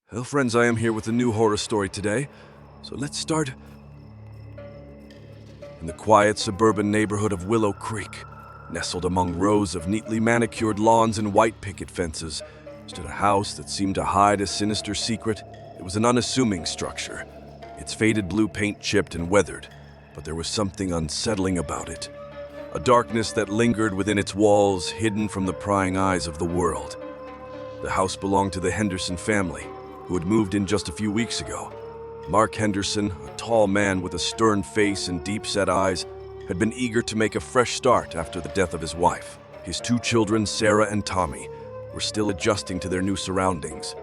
Hello friends, I am here with a new horror story today. So let's start. In the quiet suburban neighborhood of Willow Creek, nestled among rows of neatly manicured lawns and white picket fences, stood a house that seemed to hide a sinister secret. It was an unassuming structure, its faded blue paint chipped and weathered, but there was something unsettling about it. A darkness that lingered within its walls, hidden from the prying eyes of the world. The house belonged to the Henderson family, who had moved in just a few weeks ago. Mark Henderson, a tall man with a stern face and deep-set eyes, had been eager to make a fresh start after the death of his wife. His two children, Sarah and Tommy, were still adjusting to their new surroundings,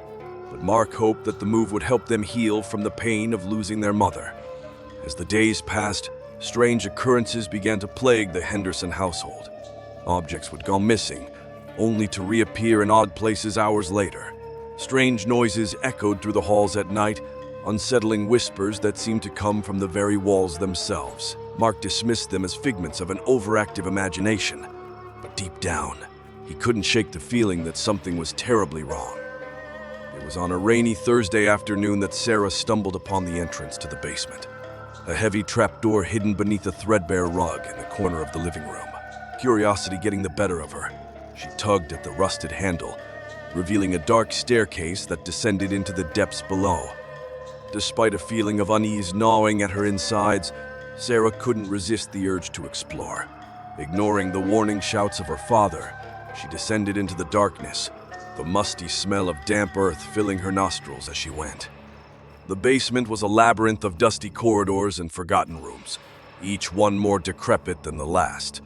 but Mark hoped that the move would help them heal from the pain of losing their mother. As the days passed, strange occurrences began to plague the Henderson household. Objects would go missing, only to reappear in odd places hours later. Strange noises echoed through the halls at night, unsettling whispers that seemed to come from the very walls themselves. Mark dismissed them as figments of an overactive imagination, but deep down, he couldn't shake the feeling that something was terribly wrong. It was on a rainy Thursday afternoon that Sarah stumbled upon the entrance to the basement, a heavy trapdoor hidden beneath a threadbare rug in the corner of the living room. Curiosity getting the better of her, she tugged at the rusted handle, revealing a dark staircase that descended into the depths below. Despite a feeling of unease gnawing at her insides, Sarah couldn't resist the urge to explore. Ignoring the warning shouts of her father, she descended into the darkness, the musty smell of damp earth filling her nostrils as she went. The basement was a labyrinth of dusty corridors and forgotten rooms, each one more decrepit than the last.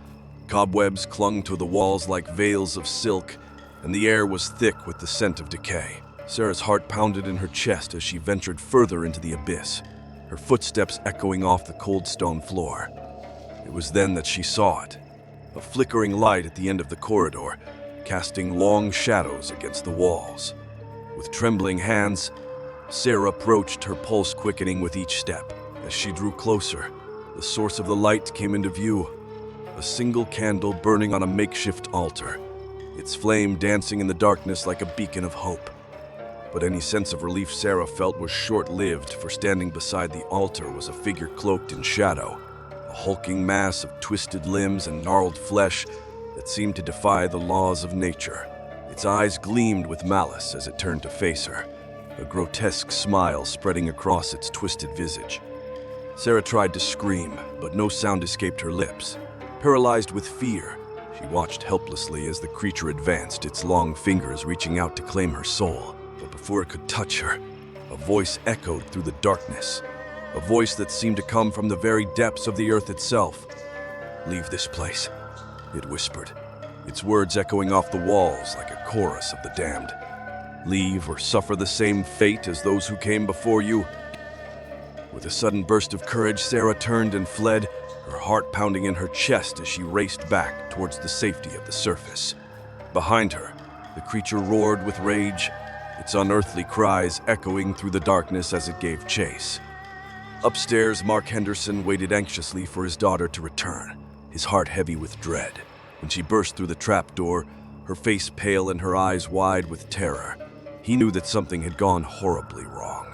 Cobwebs clung to the walls like veils of silk, and the air was thick with the scent of decay. Sarah's heart pounded in her chest as she ventured further into the abyss, her footsteps echoing off the cold stone floor. It was then that she saw it, a flickering light at the end of the corridor, casting long shadows against the walls. With trembling hands, Sarah approached, her pulse quickening with each step. As she drew closer, the source of the light came into view, a single candle burning on a makeshift altar, its flame dancing in the darkness like a beacon of hope. But any sense of relief Sarah felt was short-lived, for standing beside the altar was a figure cloaked in shadow, a hulking mass of twisted limbs and gnarled flesh that seemed to defy the laws of nature. Its eyes gleamed with malice as it turned to face her, a grotesque smile spreading across its twisted visage. Sarah tried to scream, but no sound escaped her lips. Paralyzed with fear, she watched helplessly as the creature advanced, its long fingers reaching out to claim her soul. But before it could touch her, a voice echoed through the darkness, a voice that seemed to come from the very depths of the earth itself. "Leave this place," it whispered, its words echoing off the walls like a chorus of the damned. "Leave or suffer the same fate as those who came before you." With a sudden burst of courage, Sarah turned and fled, her heart pounding in her chest as she raced back towards the safety of the surface. Behind her, the creature roared with rage, its unearthly cries echoing through the darkness as it gave chase. Upstairs, Mark Henderson waited anxiously for his daughter to return, his heart heavy with dread. When she burst through the trapdoor, her face pale and her eyes wide with terror, he knew that something had gone horribly wrong.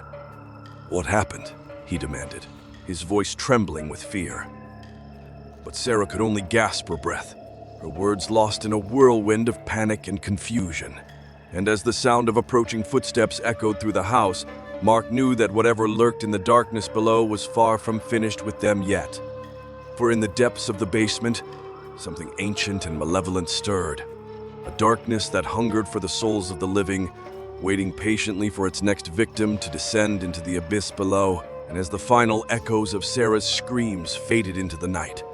"What happened?" he demanded, his voice trembling with fear. But Sarah could only gasp her breath, her words lost in a whirlwind of panic and confusion. And as the sound of approaching footsteps echoed through the house, Mark knew that whatever lurked in the darkness below was far from finished with them yet. For in the depths of the basement, something ancient and malevolent stirred, a darkness that hungered for the souls of the living, waiting patiently for its next victim to descend into the abyss below. And as the final echoes of Sarah's screams faded into the night,